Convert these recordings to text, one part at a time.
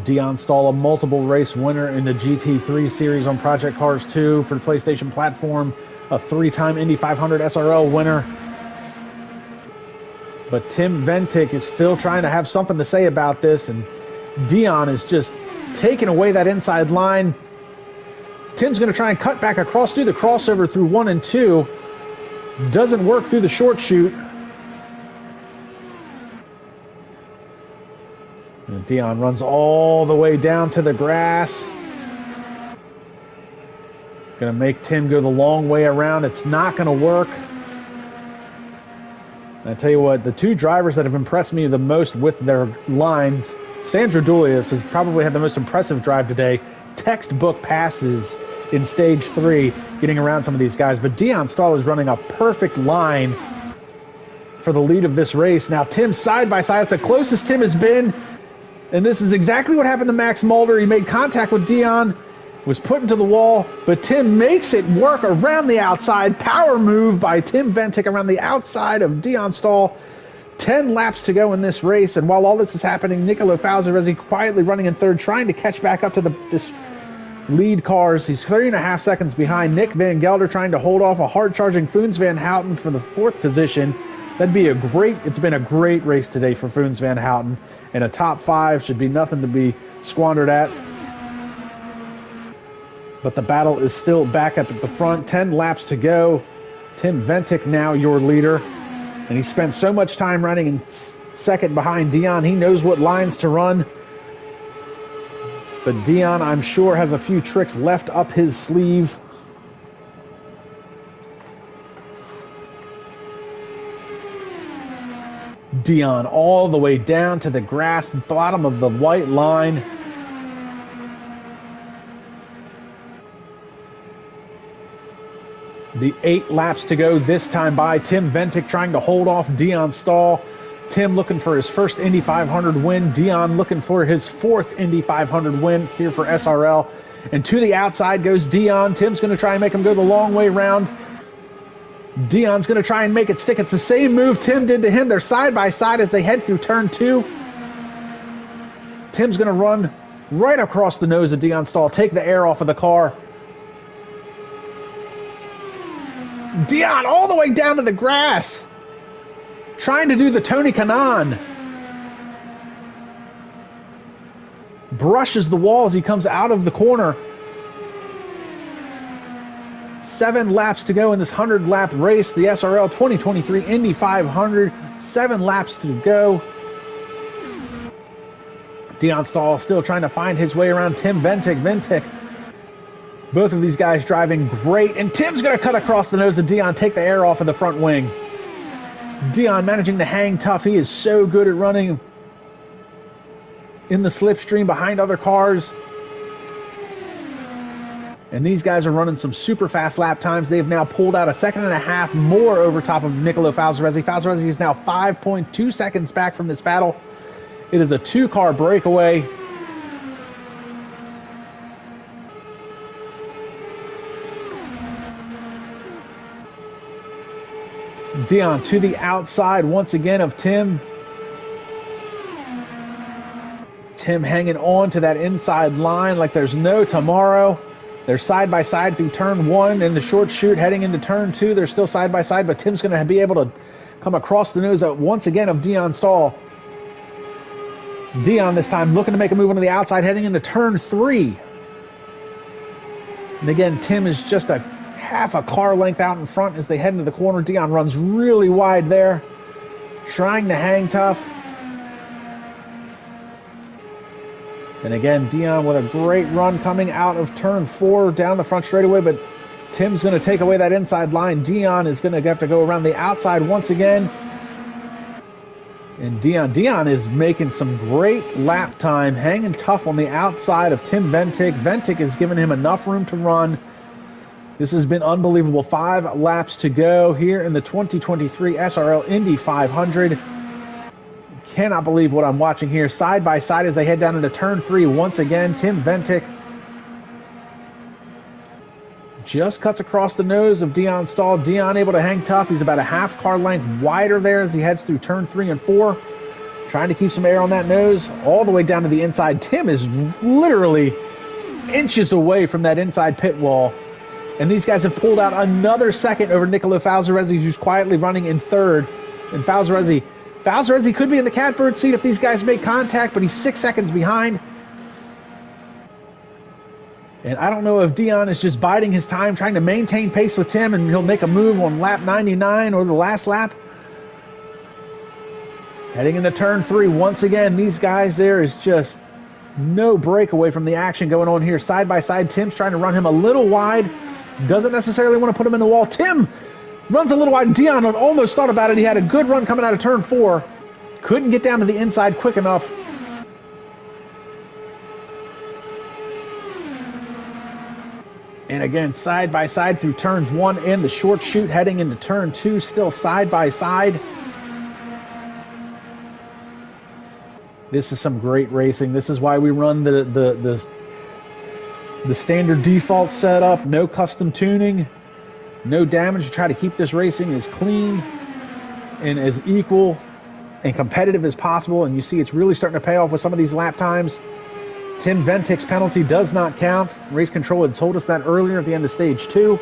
Dion Stahl, a multiple race winner in the GT3 series on Project Cars 2 for the PlayStation platform, a 3-time Indy 500 SRL winner. But Tim Ventic is still trying to have something to say about this, and Dion is just taking away that inside line. Tim's going to try and cut back across through the crossover through 1 and 2. Doesn't work through the short chute. And Dion runs all the way down to the grass. Going to make Tim go the long way around. It's not going to work. And I tell you what, the two drivers that have impressed me the most with their lines, Sandro Doulis has probably had the most impressive drive today. Textbook passes in stage 3, getting around some of these guys. But Dion Stahl is running a perfect line for the lead of this race. Now Tim side by side. It's the closest Tim has been. And this is exactly what happened to Max Mulder. He made contact with Dion, was put into the wall, but Tim makes it work around the outside. Power move by Tim Ventic around the outside of Dion Stahl. 10 laps to go in this race, and while all this is happening, Nicolo Falzarezzi quietly running in third, trying to catch back up to this lead cars. He's 3.5 seconds behind. Nick Van Gelder trying to hold off a hard-charging Foons Van Houten for the 4th position. It's been a great race today for Foons Van Houten, and a top 5 should be nothing to be squandered at. But the battle is still back up at the front. 10 laps to go. Tim Ventic now your leader. And he spent so much time running in second behind Dion. He knows what lines to run. But Dion, I'm sure, has a few tricks left up his sleeve. Dion all the way down to the grass, bottom of the white line. The 8 laps to go this time by. Tim Ventic trying to hold off Dion Stahl. Tim looking for his first Indy 500 win. Dion looking for his 4th Indy 500 win here for SRL. And to the outside goes Dion. Tim's going to try and make him go the long way round. Dion's going to try and make it stick. It's the same move Tim did to him. They're side by side as they head through turn 2. Tim's going to run right across the nose of Dion Stahl, take the air off of the car. Dion all the way down to the grass, trying to do the Tony Kanaan. Brushes the wall as he comes out of the corner. 7 laps to go in this 100-lap race, the SRL 2023 Indy 500. 7 laps to go. Dion Stahl still trying to find his way around Tim Ventic. Both of these guys driving great, and Tim's going to cut across the nose of Dion, take the air off of the front wing. Dion managing to hang tough. He is so good at running in the slipstream behind other cars. And these guys are running some super fast lap times. They've now pulled out 1.5 seconds more over top of Nicolo Falzarezzi. Falzarezzi is now 5.2 seconds back from this battle. It is a 2-car breakaway. Dion to the outside once again of Tim. Tim hanging on to that inside line like there's no tomorrow. They're side by side through turn 1 in the short chute, heading into turn 2. They're still side by side, but Tim's going to be able to come across the nose once again of Dion Stahl. Dion this time looking to make a move onto the outside, heading into turn 3. And again, Tim is just a half a car length out in front as they head into the corner. Dion runs really wide there, trying to hang tough. And again, Dion with a great run coming out of turn 4 down the front straightaway, but Tim's going to take away that inside line. Dion is going to have to go around the outside once again. And Dion is making some great lap time, hanging tough on the outside of Tim Ventic. Ventic is giving him enough room to run. This has been unbelievable. 5 laps to go here in the 2023 SRL Indy 500. Cannot believe what I'm watching here. Side by side as they head down into turn 3 once again. Tim Ventic just cuts across the nose of Dion Stahl. Dion able to hang tough. He's about a half car length wider there as he heads through turn 3 and 4. trying to keep some air on that nose all the way down to the inside. Tim is literally inches away from that inside pit wall. And these guys have pulled out another second over Nicolo Falzaresi, who's quietly running in third. And Falzaresi could be in the catbird seat if these guys make contact, but he's 6 seconds behind. And I don't know if Dion is just biding his time, trying to maintain pace with Tim, and he'll make a move on lap 99 or the last lap. Heading into turn 3 once again. These guys, there is just no break away from the action going on here. Side by side, Tim's trying to run him a little wide. Doesn't necessarily want to put him in the wall. Tim runs a little wide. Dion almost thought about it. He had a good run coming out of turn 4. Couldn't get down to the inside quick enough. And again, side by side through turns 1 and the short chute heading into turn 2, still side by side. This is some great racing. This is why we run the standard default setup, no custom tuning, no damage to try to keep this racing as clean and as equal and competitive as possible. And you see it's really starting to pay off with some of these lap times. Tim Ventic's penalty does not count. Race control had told us that earlier at the end of stage 2.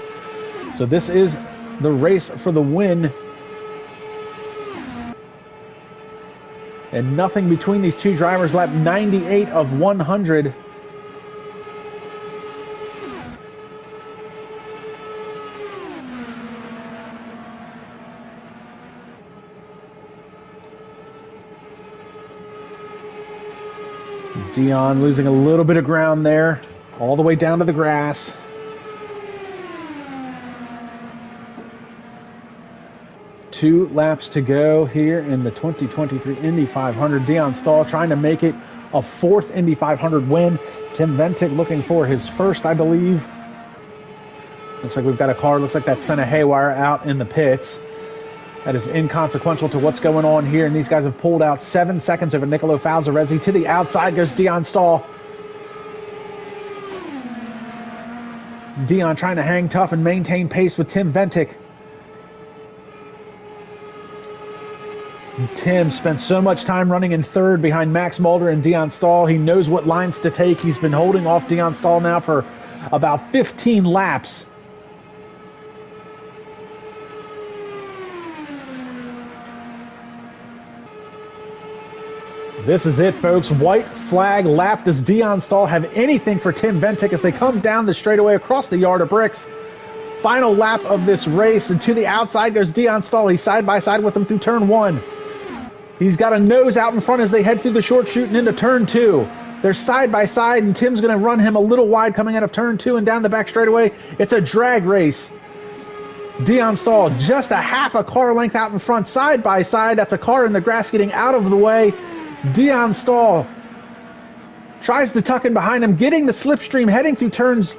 So this is the race for the win. And nothing between these two drivers. Lap 98 of 100. Dion losing a little bit of ground there, all the way down to the grass. Two laps to go here in the 2023 Indy 500. Dion Stahl trying to make it a 4th Indy 500 win. Tim Ventic looking for his first, I believe. Looks like we've got a car. Looks like that's Senna Haywire out in the pits. That is inconsequential to what's going on here. And these guys have pulled out 7 seconds over Nicolo Falzaresi. To the outside goes Dion Stahl. Dion trying to hang tough and maintain pace with Tim Ventic. Tim spent so much time running in third behind Max Mulder and Dion Stahl. He knows what lines to take. He's been holding off Dion Stahl now for about 15 laps. This is it, folks. White flag lap. Does Dion Stahl have anything for Tim Ventic as they come down the straightaway across the yard of bricks? Final lap of this race, and to the outside goes Dion Stahl. He's side by side with him through turn 1. He's got a nose out in front as they head through the short chute and into turn 2. They're side by side, and Tim's going to run him a little wide coming out of turn 2 and down the back straightaway. It's a drag race. Dion Stahl just a half a car length out in front, side by side. That's a car in the grass getting out of the way. Dion Stahl tries to tuck in behind him, getting the slipstream, heading through turns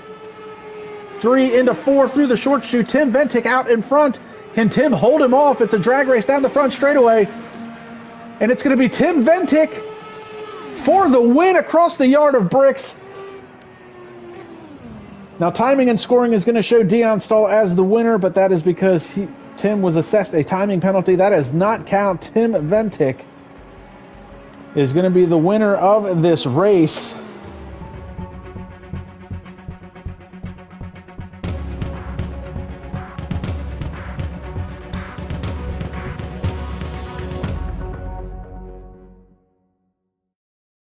3 into 4 through the short chute. Tim Ventic out in front. Can Tim hold him off? It's a drag race down the front straightaway. And it's going to be Tim Ventic for the win across the yard of bricks. Now, timing and scoring is going to show Dion Stahl as the winner, but that is because Tim was assessed a timing penalty. That does not count. Tim Ventic is going to be the winner of this race.